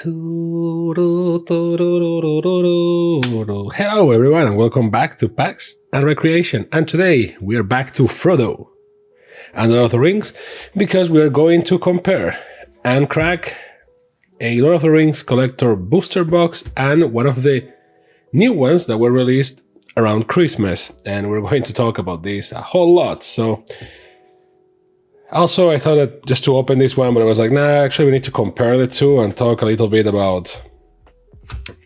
Hello everyone and welcome back to PAX and Recreation, and today we are back to Frodo and Lord of the Rings because we are going to compare and crack a Lord of the Rings collector booster box and one of the new ones that were released around Christmas, and we're going to talk about this a whole lot. So also, I thought that just to open this one, but I was like, nah, actually we need to compare the two and talk a little bit about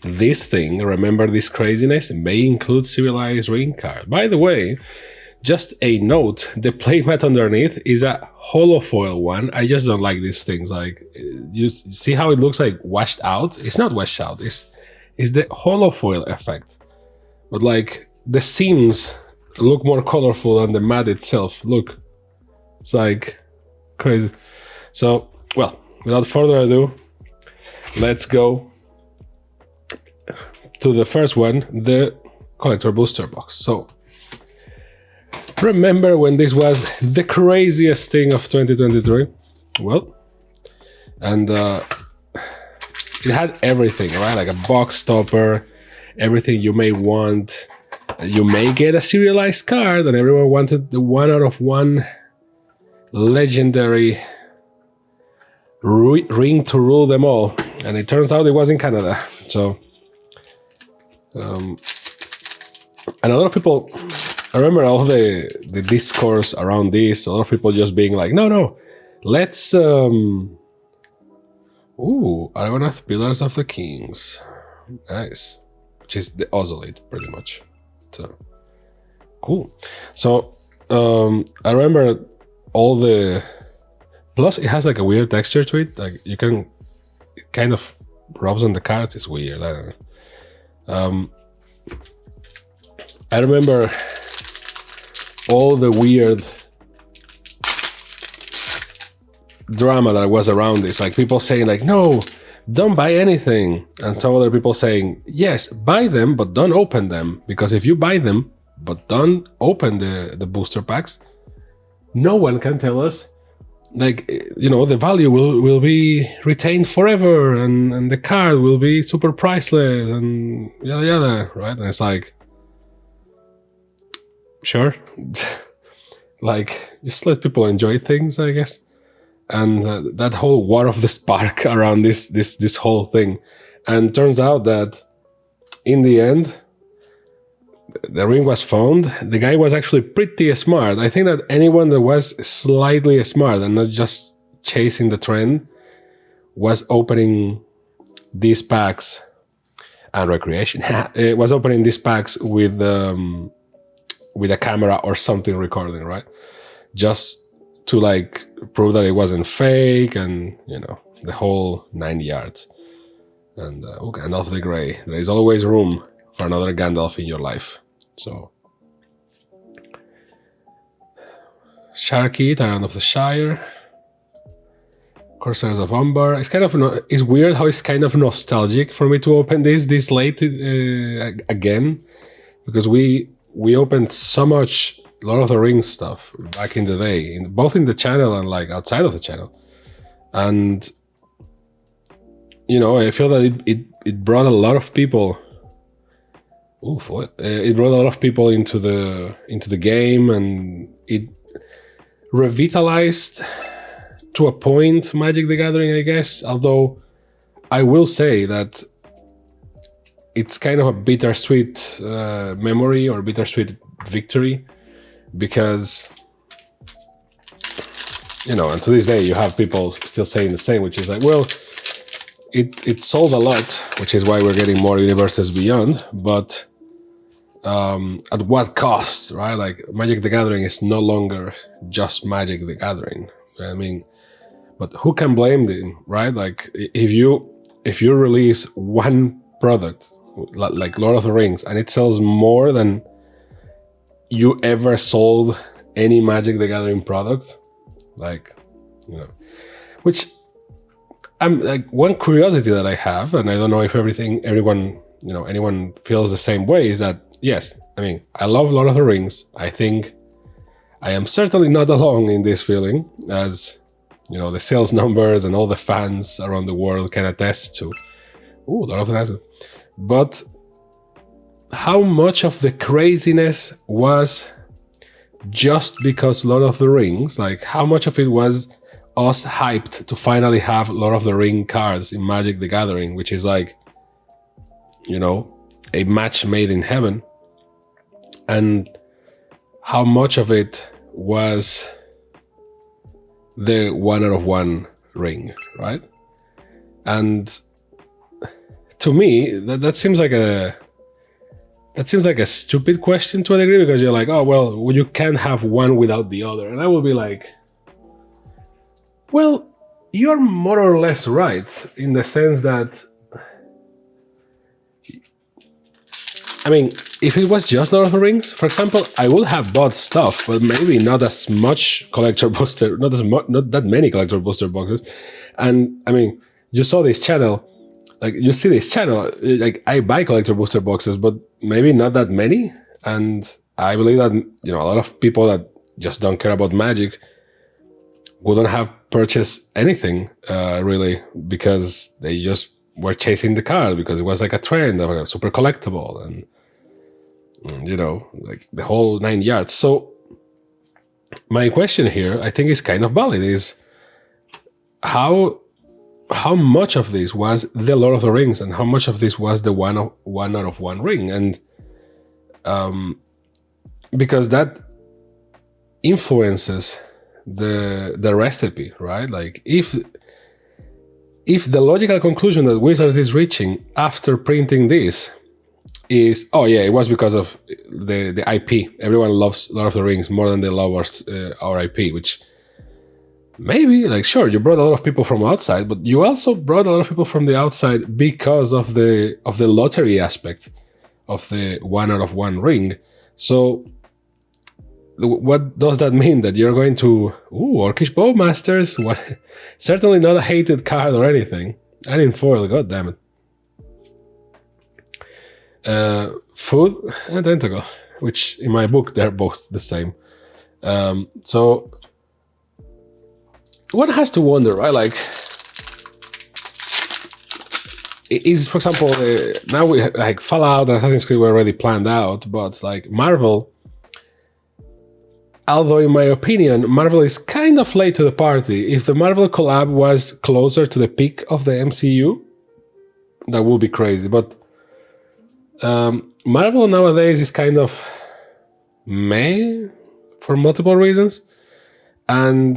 this thing. Remember this craziness? It may include Civilized Ring card. By the way, just a note, the playmat underneath is a holofoil one. I just don't like these things. Like, you see how it looks like washed out? It's not washed out, it's the holofoil effect. But like, the seams look more colorful than the mat itself. Look. It's like crazy. So, well, without further ado, let's go to the first one, the collector booster box. So, remember when this was the craziest thing of 2023? Well, and it had everything, right? Like a box topper, everything you may want. You may get a serialized card, and everyone wanted the 1 out of 1 legendary ring to rule them all, and it turns out it was in Canada. So and a lot of people, I remember all the discourse around this, a lot of people just being like, no, let's ooh, Argonath Pillars of the Kings, nice, which is the Ozolite pretty much. So cool. So I remember all the, plus it has like a weird texture to it, like you can, it kind of rubs on the cards. It's weird, I don't know. I remember all the weird drama that was around this, like people saying like, no, don't buy anything, and some other people saying, yes, buy them but don't open them, because if you buy them but don't open the booster packs, no one can tell us, like, you know, the value will be retained forever, and the card will be super priceless, and yada yada, right? And it's like, sure, like, just let people enjoy things, I guess. And that whole war of the spark around this whole thing, and turns out that in the end, the ring was found. The guy was actually pretty smart. I think that anyone that was slightly smart and not just chasing the trend was opening these packs, and Recreation it was opening these packs with a camera or something recording, right? Just to like prove that it wasn't fake, and you know, the whole 9 yards. And Gandalf the Grey. There is always room for another Gandalf in your life. So, Sharky, Tyrant of the Shire, Corsairs of Umbar. It's kind of it's weird how it's kind of nostalgic for me to open this late again, because we opened so much Lord of the Rings stuff back in the day, both in the channel and like outside of the channel, and you know, I feel that it brought a lot of people. It brought a lot of people into the game, and it revitalized to a point Magic the Gathering, I guess. Although I will say that it's kind of a bittersweet memory or bittersweet victory, because you know, and to this day you have people still saying the same, which is like, well, it sold a lot, which is why we're getting more Universes Beyond, but at what cost, right? Like, Magic the Gathering is no longer just Magic the Gathering. I mean, but who can blame them, right? Like, if you release one product like Lord of the Rings and it sells more than you ever sold any Magic the Gathering product, like, you know, which I'm like, one curiosity that I have, and I don't know if anyone feels the same way, is that, yes, I mean, I love Lord of the Rings. I think I am certainly not alone in this feeling, as the sales numbers and all the fans around the world can attest to. Ooh, Lord of the Rings. But how much of the craziness was just because Lord of the Rings? Like, how much of it was us hyped to finally have Lord of the Ring cards in Magic the Gathering, which is like, a match made in heaven? And how much of it was the 1 out of 1 ring, right? And to me, that seems like a stupid question to a degree, because you're like, oh well, you can't have one without the other. And I will be like, well, you're more or less right, in the sense that, I mean, if it was just Lord of the Rings, for example, I would have bought stuff, but maybe not as much collector booster, not that many collector booster boxes. And I mean, you see this channel, like I buy collector booster boxes, but maybe not that many. And I believe that, a lot of people that just don't care about Magic wouldn't have purchased anything, really, because they just were chasing the card because it was like a trend of a super collectible and like the whole 9 yards. So my question here, I think, is kind of valid, is how much of this was the Lord of the Rings and how much of this was the 1 out of 1 ring? And because that influences the recipe, right? Like, if the logical conclusion that Wizards is reaching after printing this is, oh yeah, it was because of the IP. Everyone loves Lord of the Rings more than they love our IP, which maybe, like, sure, you brought a lot of people from outside, but you also brought a lot of people from the outside because of the lottery aspect of the 1 out of 1 ring. So what does that mean? That you're going to, Orcish Bowmasters? What? Certainly not a hated card or anything. And in foil, god damn it. Food, identical, which in my book they're both the same. So one has to wonder, right? Like, is, for example, now we like Fallout and Assassin's Creed were already planned out, but like Marvel, although in my opinion, Marvel is kind of late to the party. If the Marvel collab was closer to the peak of the MCU, that would be crazy. But Marvel nowadays is kind of meh for multiple reasons, and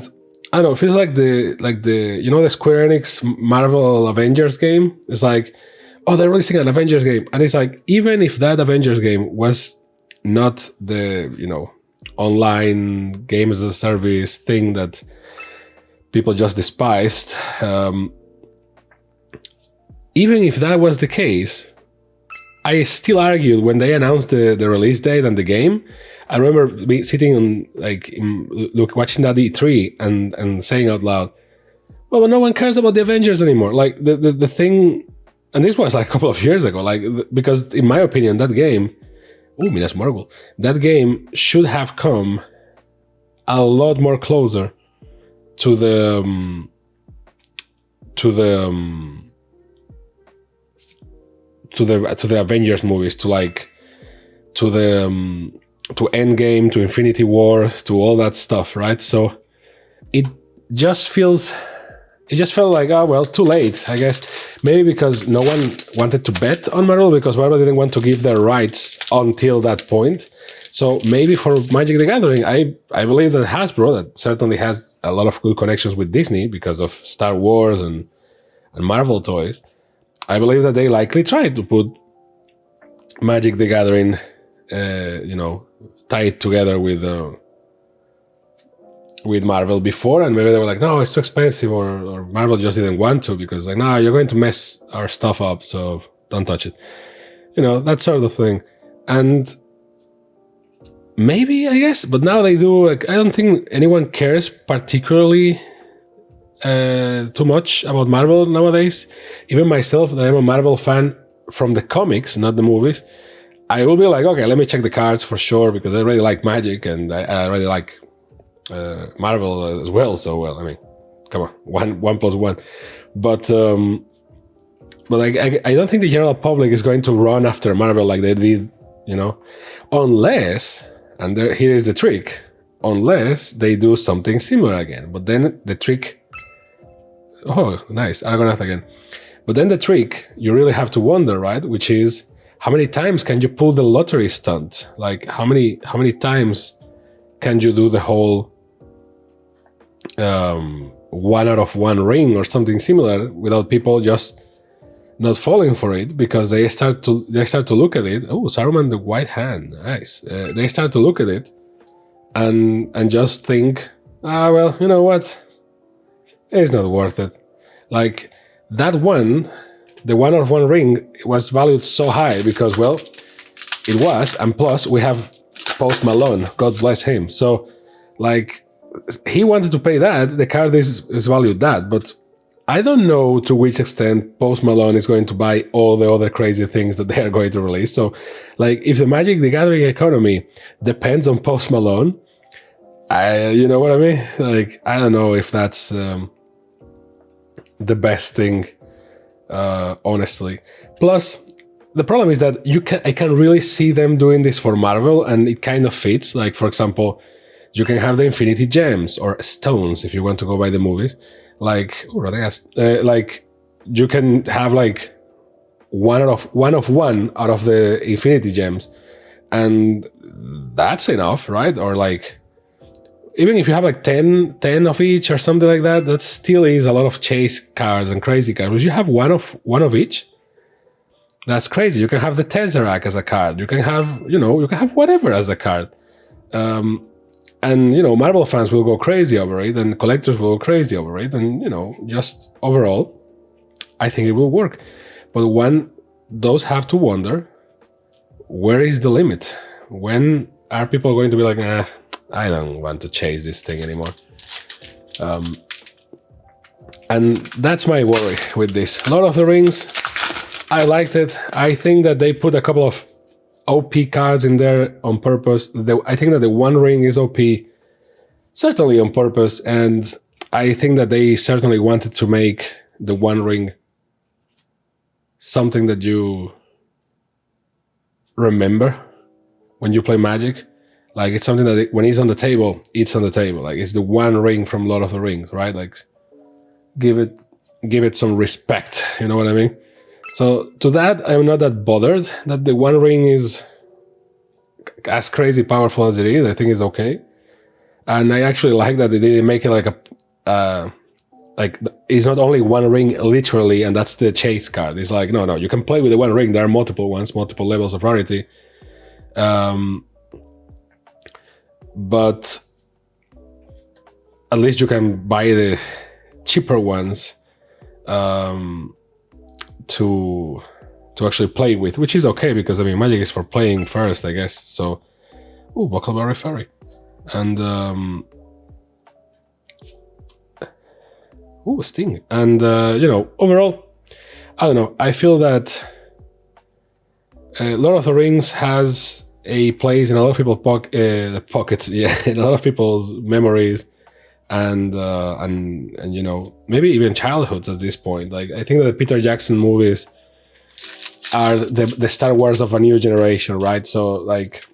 I don't know. It feels like the the Square Enix Marvel Avengers game. It's like, oh, they're releasing an Avengers game, and it's like, even if that Avengers game was not the online game as a service thing that people just despised, even if that was the case, I still argued when they announced the release date and the game. I remember sitting on watching that E3 and saying out loud, well, no one cares about the Avengers anymore. Like the thing, and this was like a couple of years ago, like, because in my opinion, that game, Minas Morgul, that game should have come a lot more closer to the Avengers movies, to Endgame, to Infinity War, to all that stuff, right? So it just felt like, oh well, too late, I guess. Maybe because no one wanted to bet on Marvel, because Marvel didn't want to give their rights until that point. So maybe for Magic the Gathering, I believe that Hasbro, that certainly has a lot of good connections with Disney because of Star Wars and Marvel toys, I believe that they likely tried to put Magic the Gathering, tie it together with Marvel before, and maybe they were like, no, it's too expensive, or Marvel just didn't want to, because like, no, you're going to mess our stuff up, so don't touch it. That sort of thing. And maybe, I guess, but now they do, like, I don't think anyone cares particularly too much about Marvel nowadays. Even myself, that I'm a Marvel fan from the comics, not the movies, I will be like, okay, let me check the cards for sure, because I really like Magic, and I really like Marvel as well. So, well, I mean, come on, one plus one. But like I don't think the general public is going to run after Marvel like they did, you know, unless, and here is the trick, unless they do something similar again. But then the trick, oh, nice, Argonath again. But then the trick you really have to wonder, right? Which is, how many times can you pull the lottery stunt? Like how many times can you do the whole one out of one ring or something similar without people just not falling for it, because they start to look at it. Oh, Saruman the White Hand, nice. They start to look at it and just think, well, you know what? It's not worth it. Like that one, the one out of one ring was valued so high because, well, it was, and plus we have Post Malone, God bless him. So, like, he wanted to pay that, the card is valued that, but I don't know to which extent Post Malone is going to buy all the other crazy things that they are going to release. So, like, if the Magic the Gathering economy depends on Post Malone, you know what I mean? Like, I don't know if that's the best thing, honestly. Plus, the problem is that I can really see them doing this for Marvel, and it kind of fits. Like, for example, you can have the Infinity Gems or Stones if you want to go by the movies. Like, like you can have like one of one out of the Infinity Gems, and that's enough, right? Or like, even if you have like 10 of each or something like that, that still is a lot of chase cards and crazy cards. But you have one of each, that's crazy. You can have the Tesseract as a card. You can have, you can have whatever as a card. And, Marvel fans will go crazy over it, and collectors will go crazy over it, and, just overall, I think it will work. But one does have to wonder, where is the limit? When are people going to be like, I don't want to chase this thing anymore? And that's my worry with this. Lord of the Rings, I liked it. I think that they put a couple of OP cards in there on purpose. I think that the One Ring is OP, certainly on purpose, and I think that they certainly wanted to make the One Ring something that you remember when you play Magic. Like, it's something that when it's on the table, it's on the table. Like, it's the One Ring from Lord of the Rings, right? Like, give it some respect, you know what I mean? So to that, I'm not that bothered that the One Ring is as crazy powerful as it is. I think it's okay. And I actually like that they didn't make it like it's not only one ring literally, and that's the chase card. It's like, no, you can play with the One Ring. There are multiple ones, multiple levels of rarity. But at least you can buy the cheaper ones to actually play with, which is okay, because I mean, Magic is for playing first, I guess. So, Buckleberry Fairy, and Sting, and overall, I don't know. I feel that Lord of the Rings has a place in a lot of people's pockets, yeah, in a lot of people's memories, and maybe even childhoods at this point. Like, I think that the Peter Jackson movies are the Star Wars of a new generation, right? So, like,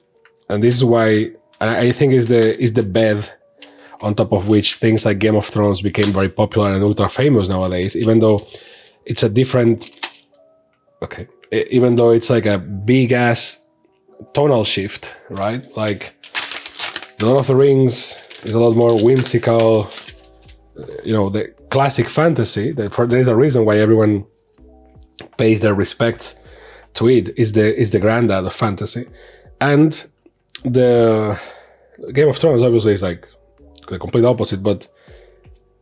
and this is why I think is the bed on top of which things like Game of Thrones became very popular and ultra famous nowadays, even though it's a different, even though it's like a big ass tonal shift, right? Like, The Lord of the Rings is a lot more whimsical, the classic fantasy. There's a reason why everyone pays their respect to it. Is the granddad of fantasy, and the Game of Thrones obviously is like the complete opposite. But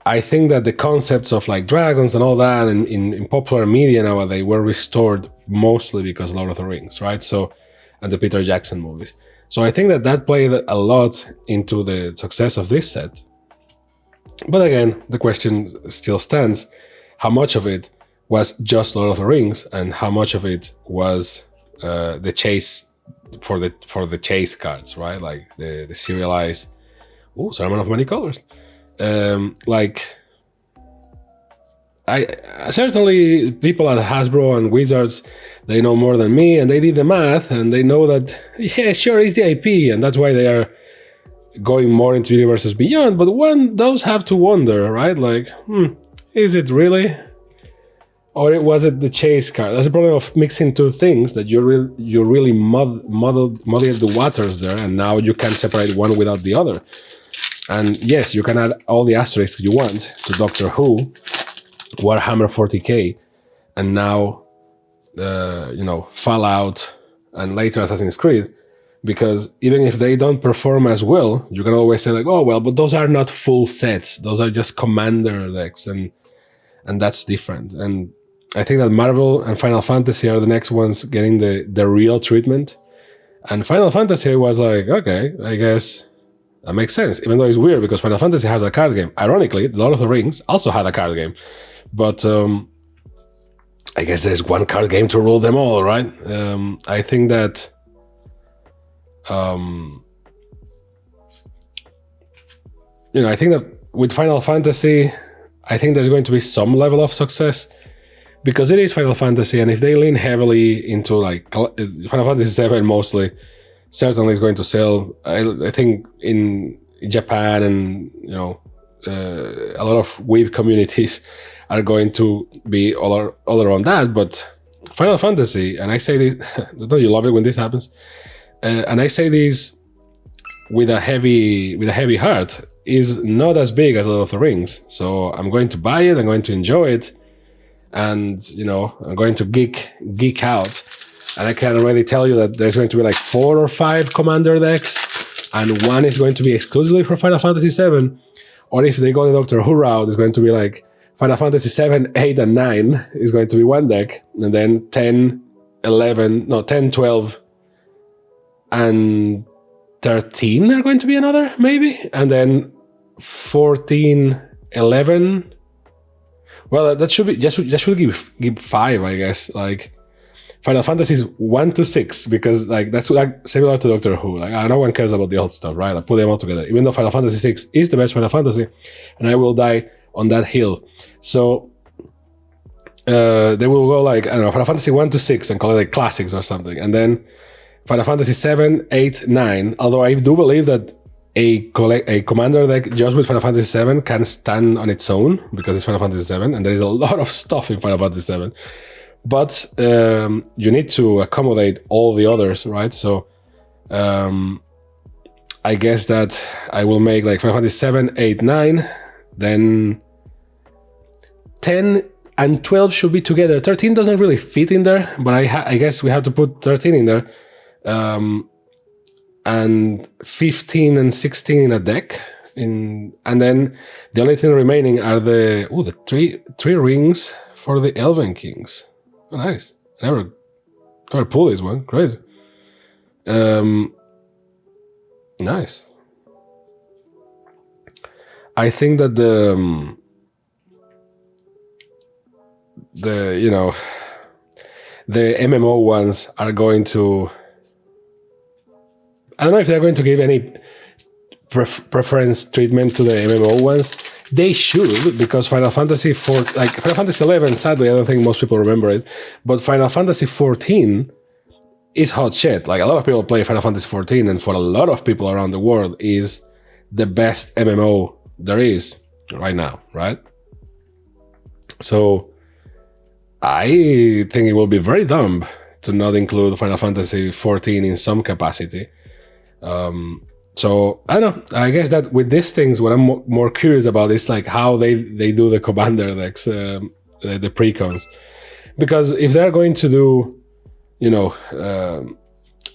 I think that the concepts of like dragons and all that in popular media nowadays were restored mostly because Lord of the Rings, right? So, and the Peter Jackson movies. So I think that played a lot into the success of this set. But again, the question still stands: how much of it was just Lord of the Rings, and how much of it was the chase for the chase cards, right? Like the serialized. Sermon of Many Colors. I certainly people at Hasbro and Wizards, they know more than me, and they did the math, and they know that yeah, sure, it's the IP, and that's why they are going more into Universes Beyond. But one does have to wonder, right? Like, is it really? Or was it the chase card? That's the problem of mixing two things, that you really muddied the waters there, and now you can't separate one without the other. And yes, you can add all the asterisks you want to Doctor Who, Warhammer 40k, and now, Fallout, and later Assassin's Creed, because even if they don't perform as well, you can always say like, oh well, but those are not full sets; those are just commander decks, and that's different. And I think that Marvel and Final Fantasy are the next ones getting the real treatment. And Final Fantasy was like, okay, I guess that makes sense, even though it's weird because Final Fantasy has a card game. Ironically, Lord of the Rings also had a card game. But I guess there's one card game to rule them all, right? I think that I think that with Final Fantasy, I think there's going to be some level of success because it is Final Fantasy, and if they lean heavily into like Final Fantasy VII mostly, certainly is going to sell. I think in Japan and a lot of Weeb communities are going to be all around that. But Final Fantasy, and I say this, don't you love it when this happens? And I say this with a heavy heart, is not as big as Lord of the Rings. So I'm going to buy it, I'm going to enjoy it, and I'm going to geek out. And I can already tell you that there's going to be like 4 or 5 commander decks, and one is going to be exclusively for Final Fantasy VII. Or if they go the Doctor Who route, it's going to be like Final Fantasy 7, 8, and 9 is going to be one deck, and then 10, 12, and 13 are going to be another, maybe, and then 14, 11. Well, that should be just should give 5, I guess. Like Final Fantasies 1 to 6, because like that's like similar to Doctor Who. Like no one cares about the old stuff, right? I put them all together. Even though Final Fantasy 6 is the best Final Fantasy, and I will die on that hill. So they will go like, I don't know, Final Fantasy 1 to 6 and call it like classics or something, and then Final Fantasy 7, 8, 9. Although I do believe that a commander deck just with Final Fantasy 7 can stand on its own because it's Final Fantasy 7, and there is a lot of stuff in Final Fantasy 7. But you need to accommodate all the others, right? So I guess that I will make like Final Fantasy 7, 8, 9, then 10 and 12 should be together. 13 doesn't really fit in there, but I guess we have to put 13 in there. And 15 and 16 in a deck. And then the only thing remaining are the three rings for the Elven Kings. Oh, nice. Never pulled this one. Crazy. Nice. I think that the MMO ones are going to, I don't know if they're going to give any preference treatment to the MMO ones. They should, because Final Fantasy 4, like Final Fantasy 11, sadly, I don't think most people remember it, but Final Fantasy 14 is hot shit. Like a lot of people play Final Fantasy 14, and for a lot of people around the world is the best MMO there is right now, right? So I think it will be very dumb to not include Final Fantasy 14 in some capacity. So I don't know. I guess that with these things, what I'm more curious about is like how they do the commander decks, the precons, because if they're going to do,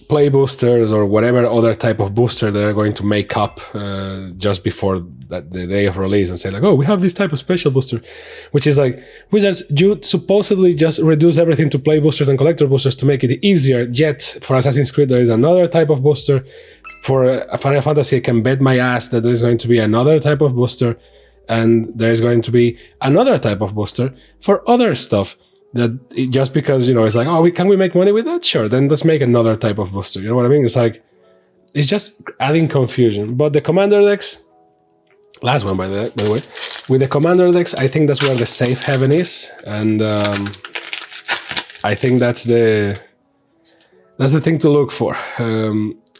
play boosters or whatever other type of booster they're going to make up just before the day of release and say like, oh, we have this type of special booster, which is like, Wizards, you supposedly just reduce everything to play boosters and collector boosters to make it easier, yet for Assassin's Creed there is another type of booster. For Final Fantasy, I can bet my ass that there's going to be another type of booster, and there's going to be another type of booster for other stuff. That just because, it's like, oh, can we make money with that? Sure, then let's make another type of booster. You know what I mean? It's like, it's just adding confusion. But the commander decks, last one by the way, With the commander decks, I think that's where the safe haven is, and I think that's the thing to look for.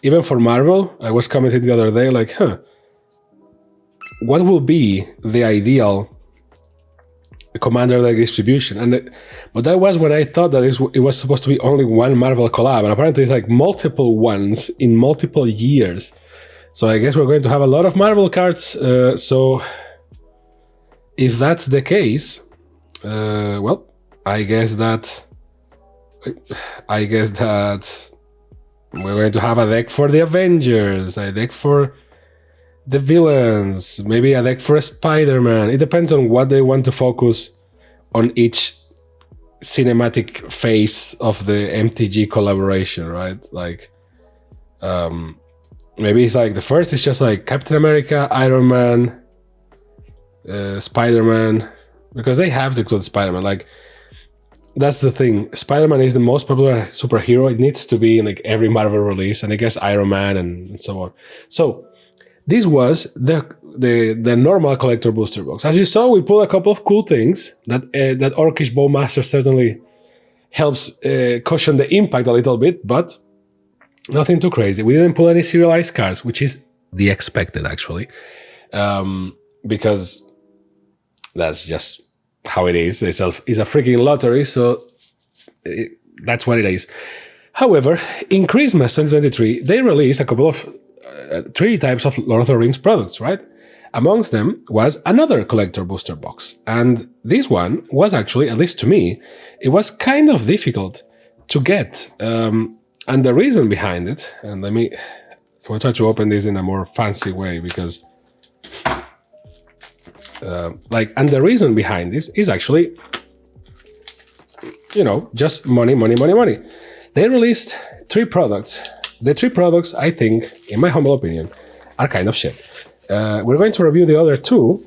Even for Marvel, I was commenting the other day, like, what will be the ideal commander deck distribution? But that was when I thought that it was supposed to be only one Marvel collab, and apparently it's like multiple ones in multiple years. So I guess we're going to have a lot of Marvel cards. So if that's the case, well, I guess that we're going to have a deck for the Avengers, a deck for the villains, maybe a deck for Spider-Man. It depends on what they want to focus on each cinematic phase of the MTG collaboration, right? Like, maybe it's like the first is just like Captain America, Iron Man, Spider-Man, because they have to include Spider-Man. Like, that's the thing. Spider-Man is the most popular superhero. It needs to be in like every Marvel release, and I guess Iron Man and so on. So this was the normal collector booster box. As you saw, we pulled a couple of cool things that Orcish Bowmaster certainly helps cushion the impact a little bit, but nothing too crazy. We didn't pull any serialized cards, which is the expected actually, because that's just how it is. It's a freaking lottery, so that's what it is. However, in Christmas 2023, they released a couple of 3 types of Lord of the Rings products, right? Amongst them was another collector booster box. And this one was actually, at least to me, it was kind of difficult to get. And the reason behind it, and I will try to open this in a more fancy way because and the reason behind this is actually, just money. They released 3 products. The 3 products, I think, in my humble opinion, are kind of shit. We're going to review the other 2.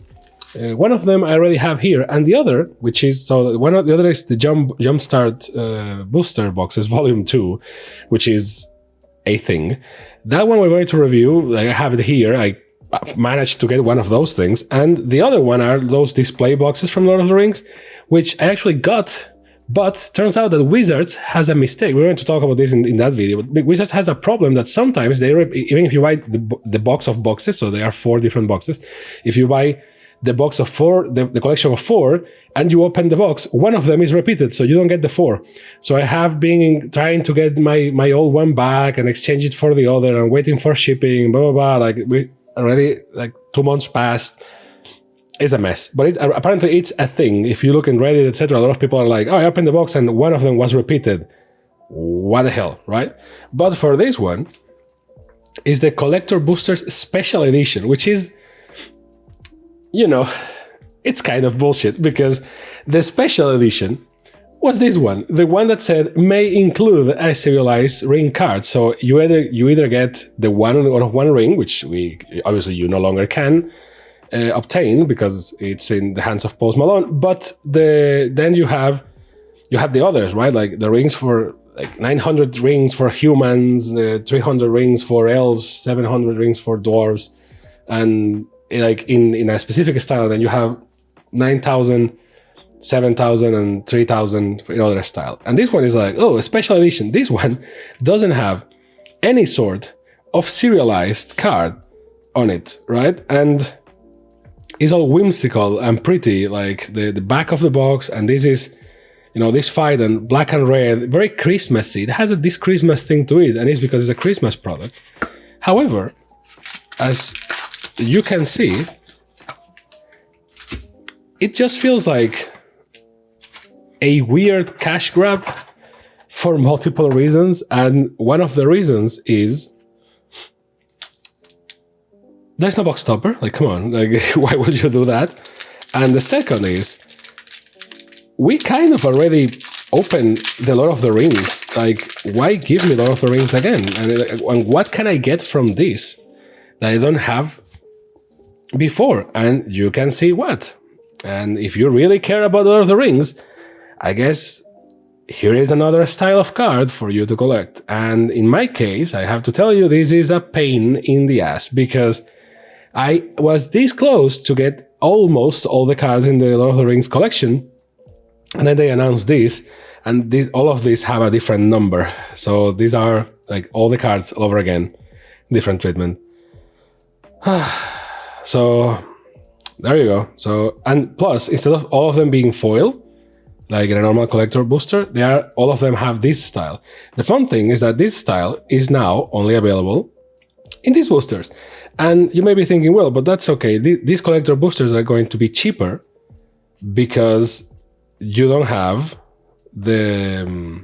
One of them I already have here, and the other, the other is the Jumpstart Booster Boxes Volume 2, which is a thing. That one we're going to review. I have it here. I managed to get one of those things, and the other one are those display boxes from Lord of the Rings, which I actually got, but turns out that Wizards has a mistake. We're going to talk about this in that video, but Wizards has a problem that sometimes even if you buy the box of boxes, so there are 4 different boxes, if you buy the box of 4, the collection of 4, and you open the box, one of them is repeated, so you don't get the 4. So I have been trying to get my old one back and exchange it for the other, and waiting for shipping, blah, blah, blah, like already like 2 months passed. It's a mess, but apparently it's a thing. If you look in Reddit, etc., a lot of people are like, oh, I opened the box and one of them was repeated. What the hell, right? But for this one is the Collector Boosters Special Edition, which is, it's kind of bullshit, because the Special Edition was this one, the one that said may include a serialized ring card. So you either get the one ring, which you no longer can obtain because it's in the hands of Post Malone, but then you have the others, right? Like the rings for like 900 rings for humans, 300 rings for elves, 700 rings for dwarves, and like in a specific style, then you have 9,000, 7,000 and 3,000 in other style. And this one is like, oh, a special edition. This one doesn't have any sort of serialized card on it, right? And it's all whimsical and pretty, like the back of the box. And this is, this fight and black and red, very Christmassy. It has this Christmas thing to it, and it's because it's a Christmas product. However, as you can see, it just feels like a weird cash grab for multiple reasons, and one of the reasons is there's no box stopper. Like, come on, like why would you do that? And the second is we kind of already opened the Lord of the Rings. Like, why give me Lord of the Rings again? And what can I get from this that I don't have before? And you can see what. And if you really care about Lord of the Rings, I guess here is another style of card for you to collect. And in my case, I have to tell you, this is a pain in the ass, because I was this close to get almost all the cards in the Lord of the Rings collection. And then they announced this, and all of these have a different number. So these are like all the cards all over again, different treatment. So there you go. So, and plus, instead of all of them being foil, like in a normal collector booster, all of them have this style. The fun thing is that this style is now only available in these boosters. And you may be thinking, well, but that's okay. These collector boosters are going to be cheaper because you don't have the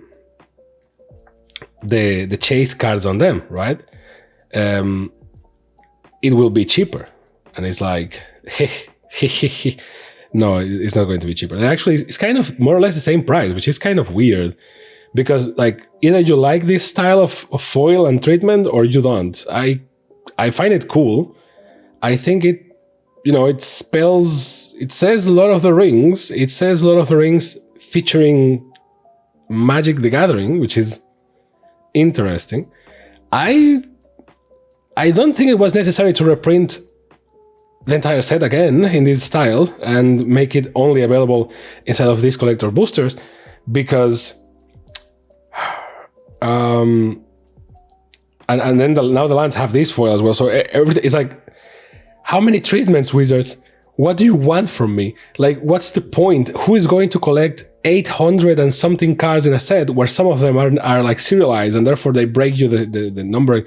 chase cards on them, right? It will be cheaper. And it's like, no, it's not going to be cheaper. And actually, it's kind of more or less the same price, which is kind of weird. Because like either you like this style of foil and treatment or you don't. I find it cool. I think it, it says Lord of the Rings. It says Lord of the Rings featuring Magic the Gathering, which is interesting. I don't think it was necessary to reprint the entire set again in this style and make it only available inside of these collector boosters, because and then now the lands have this foil as well. So everything is like, how many treatments, Wizards? What do you want from me? Like, what's the point? Who is going to collect 800 and something cards in a set where some of them are like serialized and therefore they break you the number?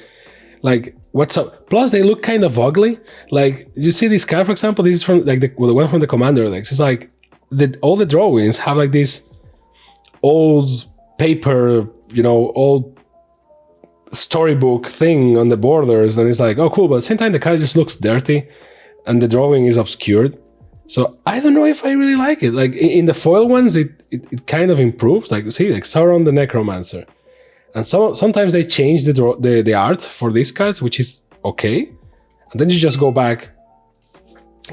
Like, what's up? Plus, they look kind of ugly. Like, you see this card, for example, this is from like the one from the Commander decks. It's like all the drawings have like this old paper, old storybook thing on the borders, and it's like, oh cool, but at the same time the card just looks dirty and the drawing is obscured. So I don't know if I really like it. Like in the foil ones, it kind of improves. Like, see, like Sauron the Necromancer. And sometimes they change the art for these cards, which is okay. And then you just go back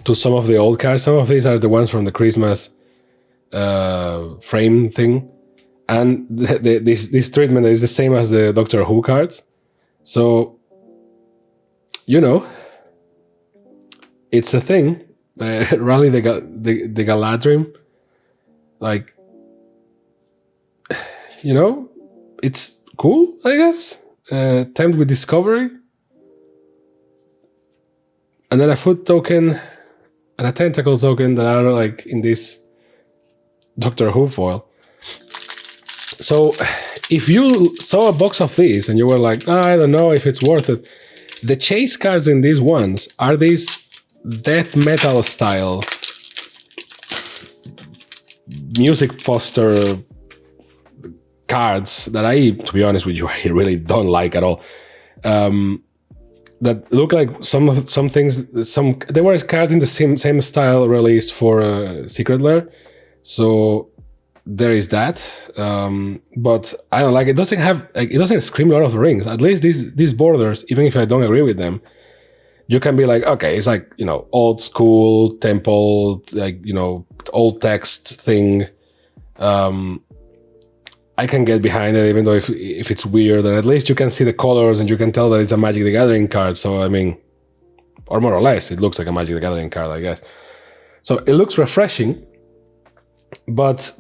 to some of the old cards. Some of these are the ones from the Christmas frame thing. And this treatment is the same as the Doctor Who cards. So, it's a thing. Rally the Galadrim. Like, it's cool, I guess. Tempt with Discovery. And then a foot token and a tentacle token that are like in this Doctor Who foil. So if you saw a box of these and you were like, I don't know if it's worth it, the chase cards in these ones are these death metal style music poster cards that to be honest with you, I really don't like at all. That look like some things. There were cards in the same style released for Secret Lair, so there is that. But I don't like it. It doesn't scream Lord of the Rings. At least these borders, even if I don't agree with them, you can be like, okay, it's like old school temple, like old text thing. I can get behind it, even though if it's weird, and at least you can see the colors and you can tell that it's a Magic the Gathering card. So I mean, or more or less, it looks like a Magic the Gathering card, I guess. So it looks refreshing, but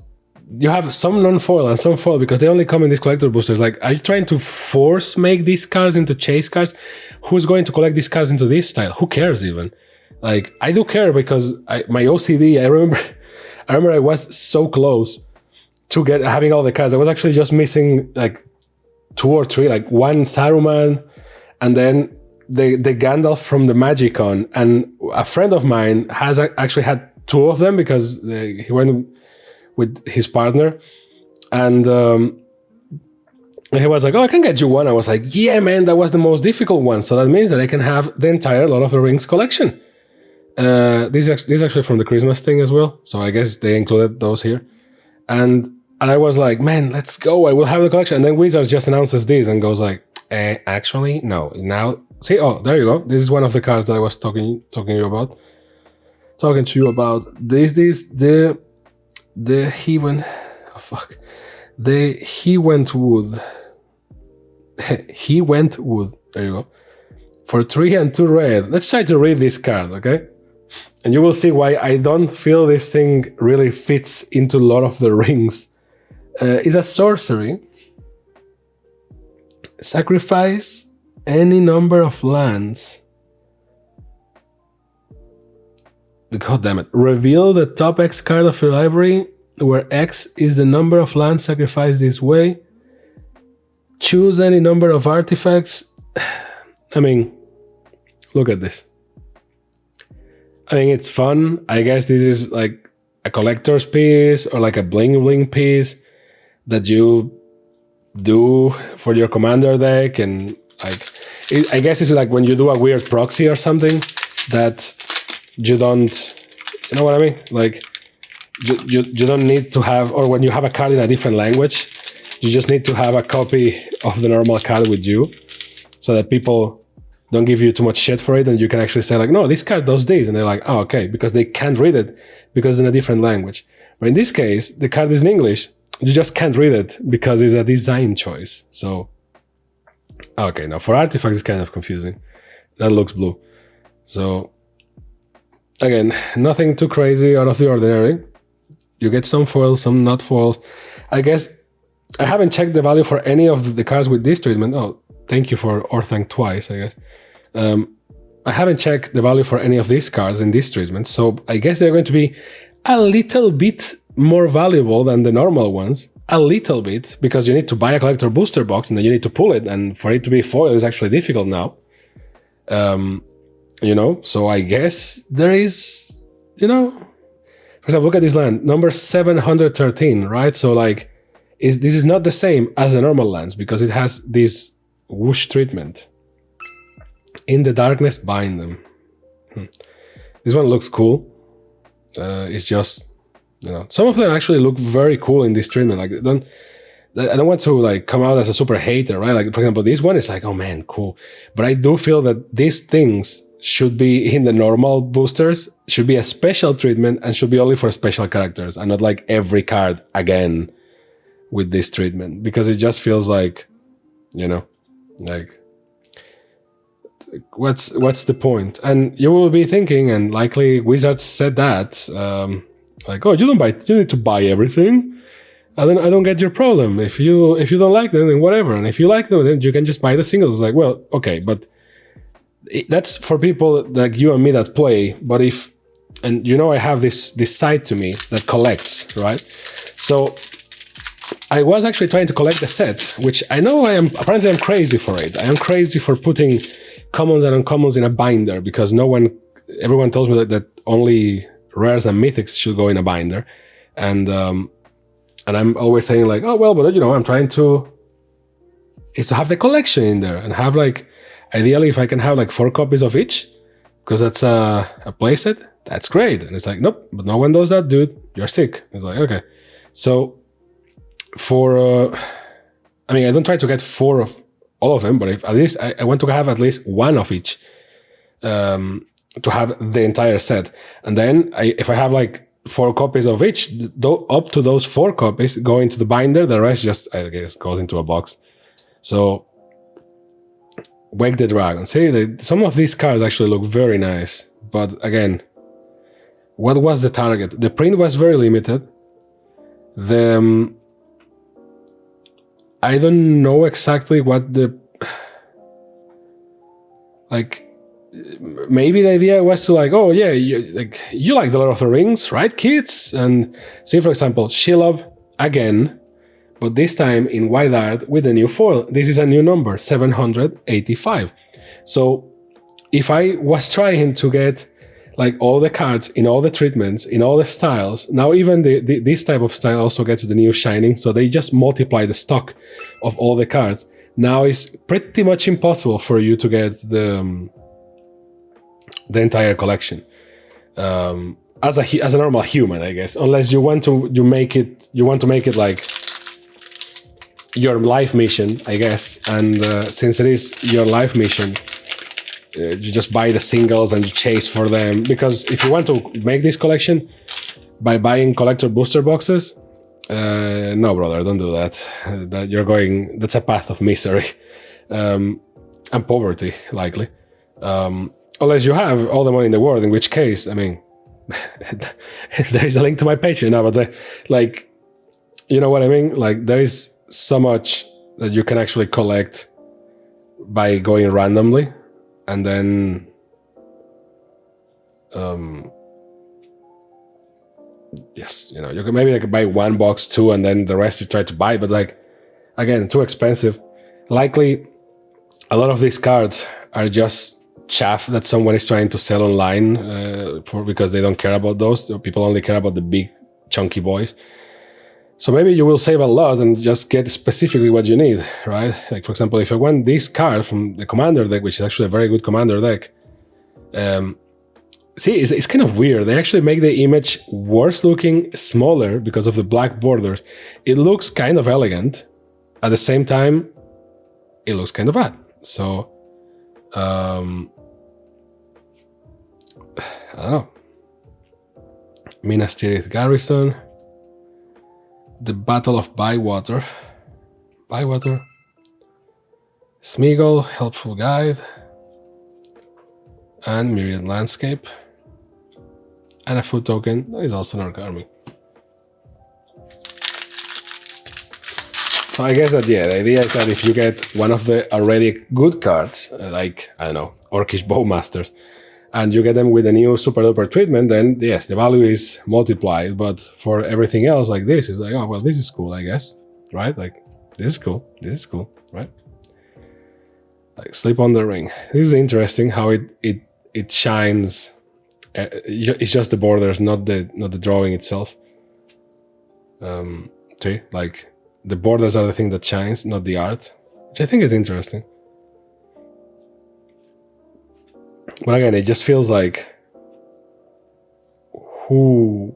you have some non-foil and some foil because they only come in these collector boosters. Like, are you trying to force make these cards into chase cards? Who's going to collect these cards into this style? Who cares even? Like, I do care because my OCD. I remember I was so close to having all the cards. I was actually just missing like 2 or 3, like one Saruman, and then the Gandalf from the Magicon. And a friend of mine has actually had 2 of them because he went with his partner, and he was like, oh, I can get you one. I was like, yeah, man, that was the most difficult one. So that means that I can have the entire Lord of the Rings collection. This is actually from the Christmas thing as well. So I guess they included those here. And I was like, man, let's go. I will have the collection. And then Wizards just announces this and goes like, actually, no. Now, see, oh, there you go. This is one of the cards that I was talking to you about. He went wood. He went wood. There you go. For 3 and 2 red. Let's try to read this card, okay? and you will see why I don't feel this thing really fits into Lord of the Rings. It's a sorcery. Sacrifice any number of lands. God damn it. Reveal the top X card of your library, where X is the number of lands sacrificed this way. Choose any number of artifacts. I mean, look at this. I mean, it's fun. I guess this is like a collector's piece or like a bling bling piece that you do for your commander deck. And like, I guess it's like when you do a weird proxy or something that you don't, you know what I mean? Like, you don't need to have, or when you have a card in a different language, you just need to have a copy of the normal card with you so that people don't give you too much shit for it, and you can actually say like, no, this card does this, and they're like, oh, okay, because they can't read it because it's in a different language. But in this case, the card is in English, you just can't read it because it's a design choice. So, okay, now for artifacts, it's kind of confusing. That looks blue. So, again, nothing too crazy out of the ordinary. You get some foils, some not foils. I guess I haven't checked the value for any of the cards with this treatment. Oh, thank you for Orthanc twice, I guess. I haven't checked the value for any of these cards in this treatment, so I guess they're going to be a little bit more valuable than the normal ones. A little bit, because you need to buy a collector booster box and then you need to pull it, and for it to be foil is actually difficult now. You know, so I guess there is, you know, for example, look at this land, number 713, right? So like, this is not the same as the normal lands because it has this whoosh treatment. In the darkness, bind them. This one looks cool. It's just, you know, some of them actually look very cool in this treatment. Like, I don't want to like come out as a super hater, right? Like, for example, this one is like, oh man, cool. But I do feel that these things should be in the normal boosters, should be a special treatment, and should be only for special characters, and not like every card again with this treatment, because it just feels like, you know, like, what's the point? And you will be thinking, and likely Wizards said that, like, oh, you need to buy everything. And then I don't get your problem. If you don't like them, then whatever. And if you like them, then you can just buy the singles. Like, well, okay, but that's for people like you and me that play. But if, and you know, I have this side to me that collects, right? So I was actually trying to collect the set, which I know apparently I'm crazy for it. I am crazy for putting commons and uncommons in a binder, because everyone tells me that only rares and mythics should go in a binder. And I'm always saying like, oh, well, but you know, I'm trying to have the collection in there and have like, ideally if I can have like 4 copies of each, because that's a playset, that's great. And it's like, nope, but no one does that, dude. You're sick. It's like, okay. So for, I mean, I don't try to get 4 of all of them, but if at least I want to have at least 1 of each to have the entire set. And then if I have like 4 copies of each, up to those 4 copies go into the binder, the rest just, I guess, goes into a box. So, Wake the Dragon. See, some of these cards actually look very nice. But again, what was the target? The print was very limited. I don't know exactly what like, maybe the idea was to like, oh yeah, you like the Lord of the Rings, right, kids? And see, for example, Shelob again, but this time in white art with a new foil. This is a new number, 785. So if I was trying to get like all the cards in all the treatments, in all the styles, now even this type of style also gets the new shining, so they just multiply the stock of all the cards. Now it's pretty much impossible for you to get the entire collection as a normal human, I guess, unless you want to make it like your life mission, I guess. And since it is your life mission, you just buy the singles and you chase for them, because if you want to make this collection by buying collector booster boxes, no, brother, don't do that. That's a path of misery and poverty, likely. Unless you have all the money in the world, in which case, I mean, there is a link to my page, but like, you know what I mean? Like, there is so much that you can actually collect by going randomly, and then yes, you know, you can maybe like buy one box, two, and then the rest you try to buy, but like, again, too expensive. Likely a lot of these cards are just chaff that someone is trying to sell online because they don't care about those. People only care about the big chunky boys. So maybe you will save a lot and just get specifically what you need, right? Like, for example, if I want this card from the Commander deck, which is actually a very good Commander deck, see, it's kind of weird. They actually make the image worse looking, smaller because of the black borders. It looks kind of elegant. At the same time, it looks kind of bad. So, I don't know. Minas Tirith Garrison. The Battle of Bywater. Smeagol, Helpful Guide. And Myriad Landscape. And a food token that is also an Orc Army. So I guess that, yeah, the idea is that if you get one of the already good cards, like, I don't know, Orcish Bowmasters, and you get them with a new super duper treatment, then yes, the value is multiplied. But for everything else like this, it's like, oh, well, this is cool, I guess, right? Like, this is cool, right? Like, Sleep on the Ring. This is interesting how it shines. It's just the borders, not the drawing itself. See, like, the borders are the thing that shines, not the art, which I think is interesting. But again, it just feels like who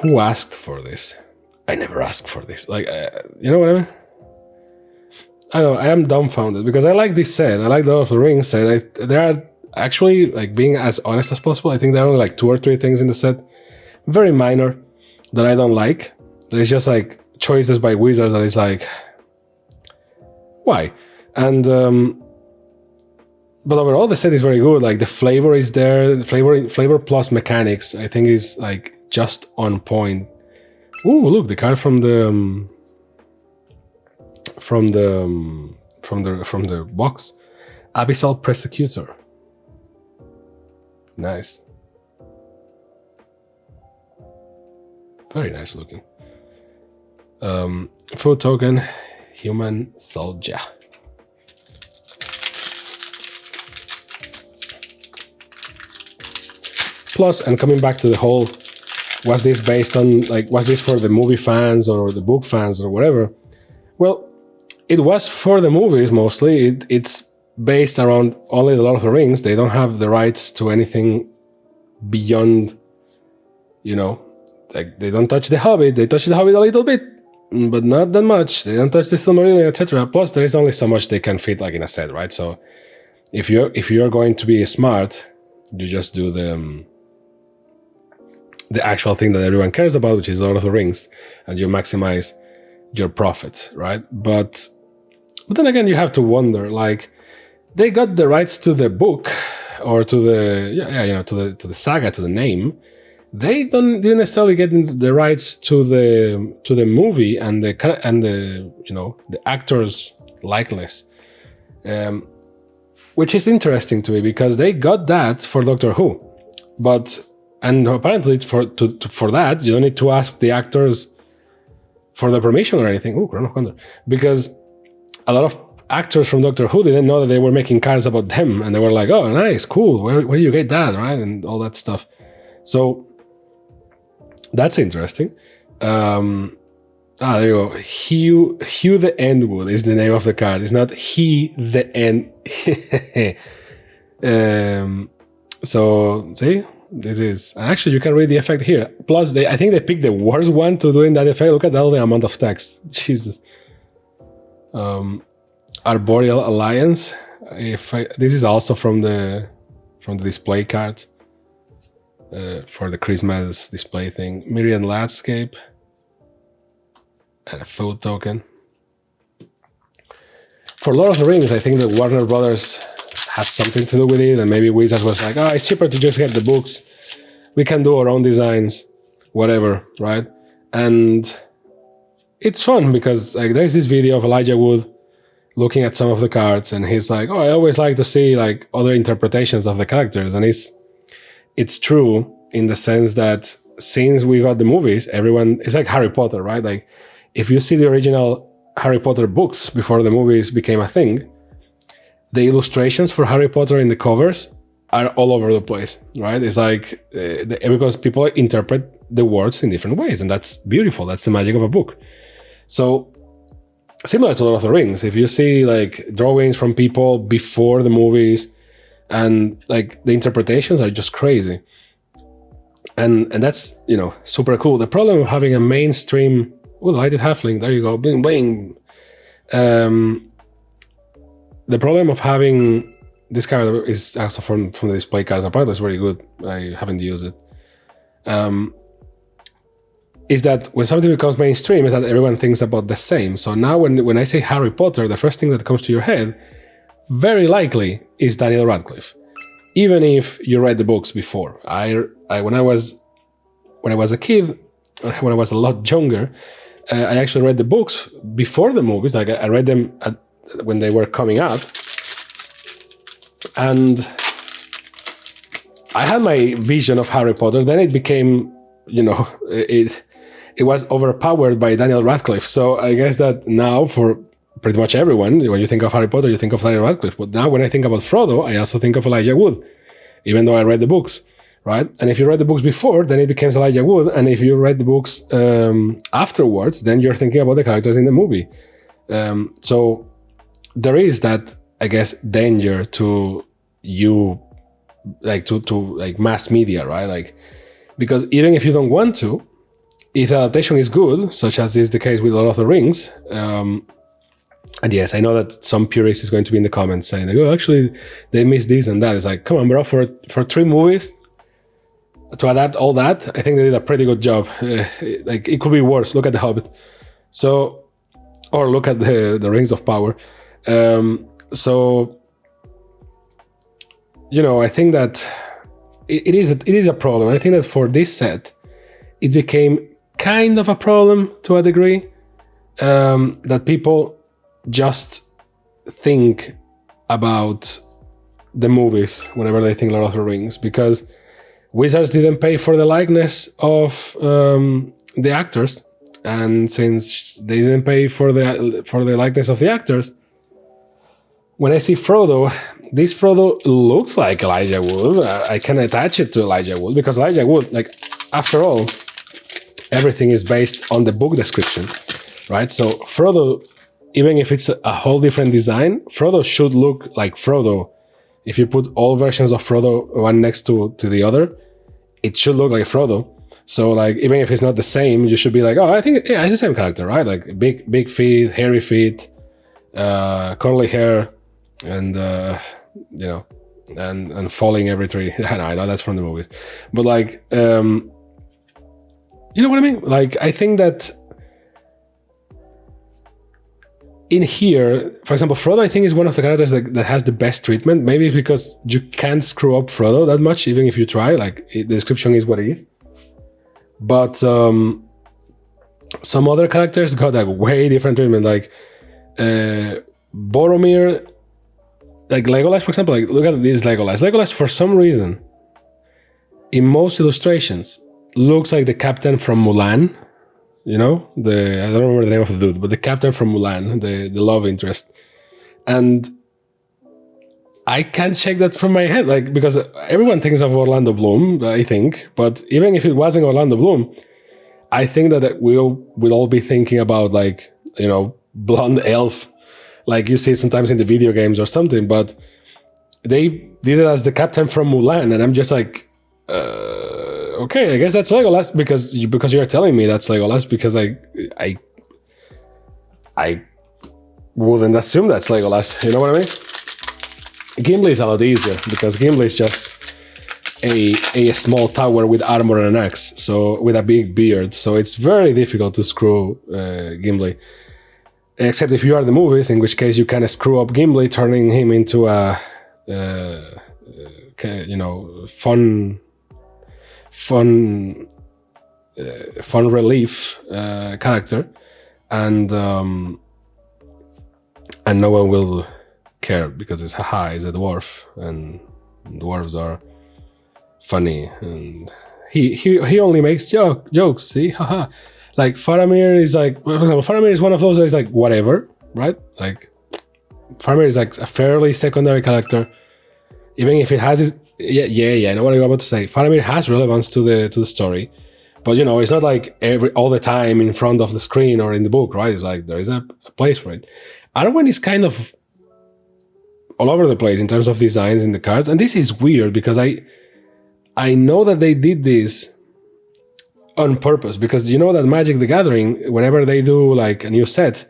asked for this? I never asked for this. Like, you know what I mean? I know, I am dumbfounded because I like this set. I like the Lord of the Rings set. There are actually, like, being as honest as possible, I think there are only like 2 or 3 things in the set, very minor, that I don't like. There's just like choices by Wizards that is like, why? And but overall the set is very good. Like, the flavor is there. Flavor plus mechanics, I think, is like just on point. Ooh, look, the card from the box, Abyssal Persecutor. Nice. Very nice looking. Food token, Human Soldier. Plus, and coming back to the whole, was this based on, like, was this for the movie fans or the book fans or whatever? Well, it was for the movies mostly. It's based around only the Lord of the Rings. They don't have the rights to anything beyond, you know, like, they don't touch the Hobbit. They touch the Hobbit a little bit, but not that much. They don't touch the Silmarillion, etc. Plus, there is only so much they can fit, like, in a set, right? So, if you're going to be smart, you just do the actual thing that everyone cares about, which is Lord of the Rings, and you maximize your profit, right? But then again, you have to wonder, like, they got the rights to the book or to the to the saga, to the name. They didn't necessarily get the rights to the movie and the actor's likeness, which is interesting to me because they got that for Doctor Who, and apparently for that you don't need to ask the actors for the permission or anything. Ooh, Crown of Condor, because a lot of actors from Doctor Who didn't know that they were making cards about them, and they were like, "Oh, nice, cool. Where do you get that?" Right, and all that stuff. So that's interesting. There you go. Hugh the Endwood is the name of the card. It's not He the End. So see, this is actually, you can read the effect here. Plus, I think they picked the worst one to doing that effect. Look at all the amount of text. Jesus. Arboreal Alliance. This is also from the display cards. For the Christmas display thing. Myriad Landscape. And a food token. For Lord of the Rings, I think that Warner Brothers has something to do with it, and maybe Wizards was like, oh, it's cheaper to just get the books. We can do our own designs, whatever, right? And it's fun because like there's this video of Elijah Wood looking at some of the cards, and he's like, oh, I always like to see like other interpretations of the characters. And it's true in the sense that since we got the movies, it's like Harry Potter, right? Like if you see the original Harry Potter books before the movies became a thing, the illustrations for Harry Potter in the covers are all over the place, right? It's like, because people interpret the words in different ways, and that's beautiful. That's the magic of a book. So similar to Lord of the Rings, if you see like drawings from people before the movies, and like the interpretations are just crazy. And that's, you know, super cool. The problem of having a mainstream, lighted halfling, there you go, bling bling. The problem of having this card is also from the display cards apart, that's very good. I haven't used it. Is that when something becomes mainstream is that everyone thinks about the same. So now when I say Harry Potter, the first thing that comes to your head very likely is Daniel Radcliffe, even if you read the books before. When I was a kid, when I was a lot younger, I actually read the books before the movies. Like I read them when they were coming out, and I had my vision of Harry Potter. Then it became, you know, it was overpowered by Daniel Radcliffe. So I guess that now for pretty much everyone, when you think of Harry Potter, you think of Daniel Radcliffe. But now when I think about Frodo, I also think of Elijah Wood, even though I read the books, right? And if you read the books before, then it becomes Elijah Wood. And if you read the books afterwards, then you're thinking about the characters in the movie. So there is that, I guess, danger to you, like to like mass media, right? Like, because even if you don't want to, if the adaptation is good, such as is the case with Lord of the Rings, and yes, I know that some purist is going to be in the comments saying, like, oh, actually, they missed this and that. It's like, come on, bro, for 3 movies, to adapt all that, I think they did a pretty good job. Like, it could be worse. Look at The Hobbit. So, or look at the Rings of Power. So, you know, I think that it is a problem. I think that for this set, it became kind of a problem to a degree, that people just think about the movies whenever they think Lord of the Rings, because Wizards didn't pay for the likeness of the actors, and since they didn't pay for the likeness of the actors, when I see Frodo, this Frodo looks like Elijah Wood. I can attach it to Elijah Wood because Elijah Wood, like, after all, everything is based on the book description, right? So Frodo, even if it's a whole different design, Frodo should look like Frodo. If you put all versions of Frodo one next to the other, it should look like Frodo. So like, even if it's not the same, you should be like, oh, I think, yeah, it's the same character, right? Like big feet, hairy feet, curly hair, and you know, and falling every tree. I know that's from the movies, but like, you know what I mean? Like, I think that in here, for example, Frodo, I think is one of the characters that has the best treatment. Maybe it's because you can't screw up Frodo that much, even if you try. Like, the description is what it is. But some other characters got like way different treatment. Like Boromir, like Legolas, for example. Like, look at this Legolas. Legolas, for some reason, in most illustrations, looks like the captain from Mulan. You know, I don't remember the name of the dude, but the captain from Mulan, the love interest. And I can't shake that from my head, like, because everyone thinks of Orlando Bloom, I think, but even if it wasn't Orlando Bloom, I think that we'll all be thinking about, like, you know, blonde elf, like you see sometimes in the video games or something, but they did it as the captain from Mulan, and I'm just like, okay, I guess that's Legolas because you're telling me that's Legolas, because I wouldn't assume that's Legolas. You know what I mean? Gimli is a lot easier because Gimli is just a small tower with armor and an axe, so with a big beard. So it's very difficult to screw Gimli. Except if you are the movies, in which case you can screw up Gimli, turning him into a you know, fun relief character, and no one will care because it's haha, he's a dwarf, and dwarves are funny, and he only makes jokes. See, haha. Like Faramir is like, for example, Faramir is one of those that is like whatever, right? Like Faramir is like a fairly secondary character, even if it has this. Yeah. I know what I'm about to say. Faramir has relevance to the story, but you know, it's not like all the time in front of the screen or in the book, right? It's like there is a place for it. Arwen is kind of all over the place in terms of designs in the cards, and this is weird because I know that they did this on purpose, because you know that Magic the Gathering, whenever they do like a new set,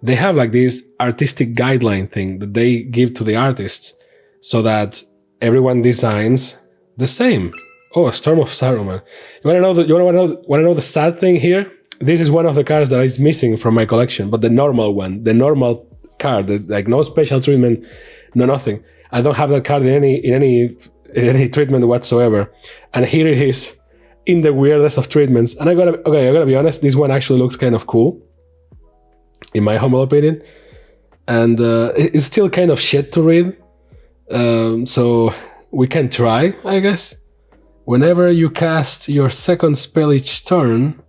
they have like this artistic guideline thing that they give to the artists so that everyone designs the same. Oh, a Storm of Saruman. You want to know the sad thing here? This is one of the cards that is missing from my collection, but the normal one, the normal card, like no special treatment, no nothing. I don't have that card in any treatment whatsoever, and here it is in the weirdest of treatments. And I gotta be honest, this one actually looks kind of cool, in my humble opinion, and it's still kind of shit to read. So we can try, I guess. Whenever you cast your second spell each turn,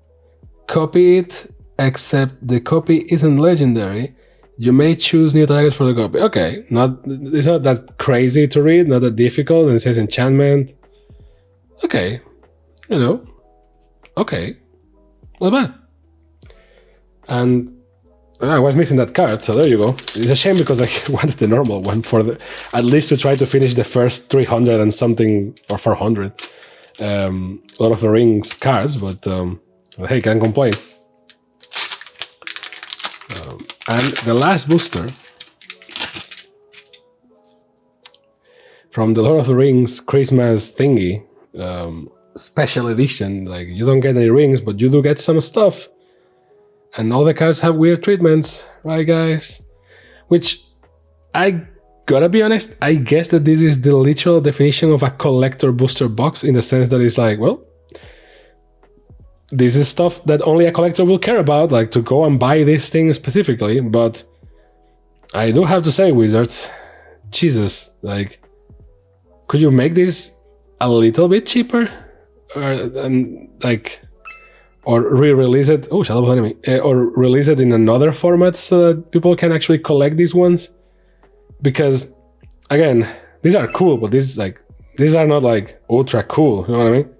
copy it, except the copy isn't legendary. You may choose new targets for the copy. Okay, it's not that crazy to read, not that difficult, and it says enchantment. Okay, you know, okay, not bad. And I was missing that card, so there you go. It's a shame because I wanted the normal one for at least to try to finish the first 300 and something, or 400 Lord of the Rings cards, but hey, can't complain. And the last booster from the Lord of the Rings Christmas thingy, special edition. Like, you don't get any rings, but you do get some stuff. And all the cards have weird treatments, right, guys? Which, I gotta be honest, I guess that this is the literal definition of a collector booster box, in the sense that it's like, well, this is stuff that only a collector will care about, like to go and buy this thing specifically. But I do have to say, Wizards, Jesus, like, could you make this a little bit cheaper? Or re-release it? Oh, Shadow of Enemy. Or release it in another format so that people can actually collect these ones? Because, again, these are cool, but these are not like ultra cool, you know what I mean?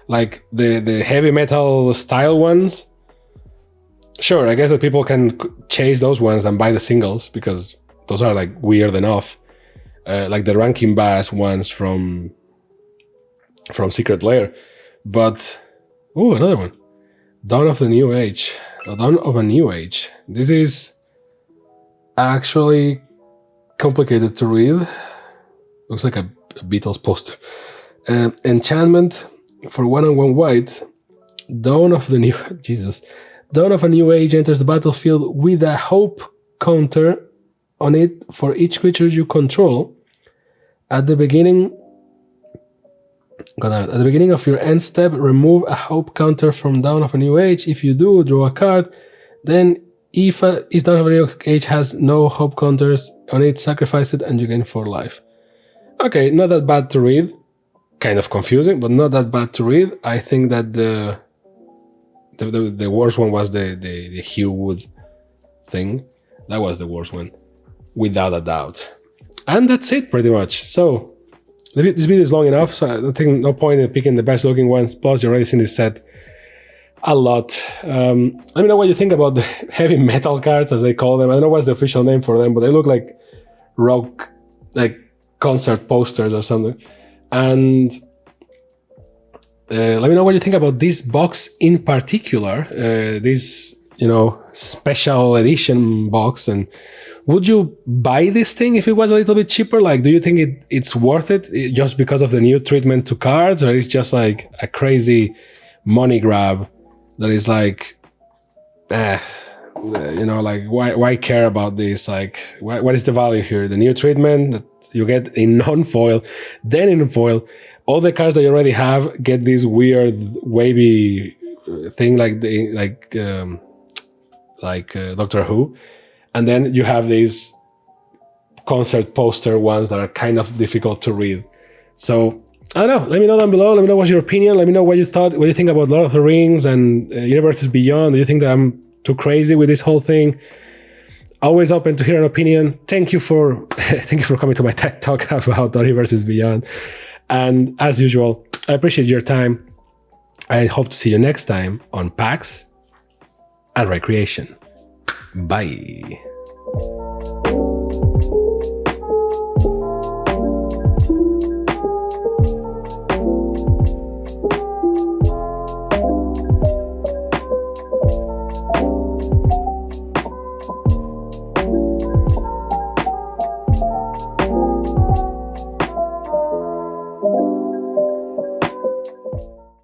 Like the heavy metal style ones, sure, I guess that people can chase those ones and buy the singles because those are like weird enough. Like the Rankin Bass ones from Secret Lair. But, oh, another one. Dawn of the New Age. Dawn of a New Age. This is actually complicated to read. Looks like a Beatles poster. Enchantment for 1 and 1 white. Dawn of the New... Jesus. Dawn of a New Age enters the battlefield with a hope counter on it for each creature you control. At the beginning of your end step, remove a hope counter from Dawn of a New Age. If you do, draw a card. Then, if Dawn of a New Age has no hope counters on it, sacrifice it and you gain 4 life. Okay, not that bad to read. Kind of confusing, but not that bad to read. I think that the worst one was the Hugh Wood thing. That was the worst one, without a doubt. And that's it, pretty much. So, this video is long enough, so I think no point in picking the best looking ones. Plus, you've already seen this set a lot. Let me know what you think about the heavy metal cards, as they call them. I don't know what's the official name for them, but they look like rock, like concert posters or something. And let me know what you think about this box in particular, this, special edition box. And would you buy this thing if it was a little bit cheaper? Like, do you think it's worth it just because of the new treatment to cards, or it's just like a crazy money grab that is like, You know, like why care about this? Like, what is the value here? The new treatment that you get in non-foil, then in foil, all the cards that you already have get this weird wavy thing like Doctor Who, and then you have these concert poster ones that are kind of difficult to read. So I don't know. Let me know down below. Let me know what's your opinion. Let me know what you think about Lord of the Rings and Universes Beyond. Do you think that I'm too crazy with this whole thing? Always open to hear an opinion. Thank you for coming to my TED Talk about Universes Beyond. And as usual, I appreciate your time. I hope to see you next time on PAX and Recreation. Bye.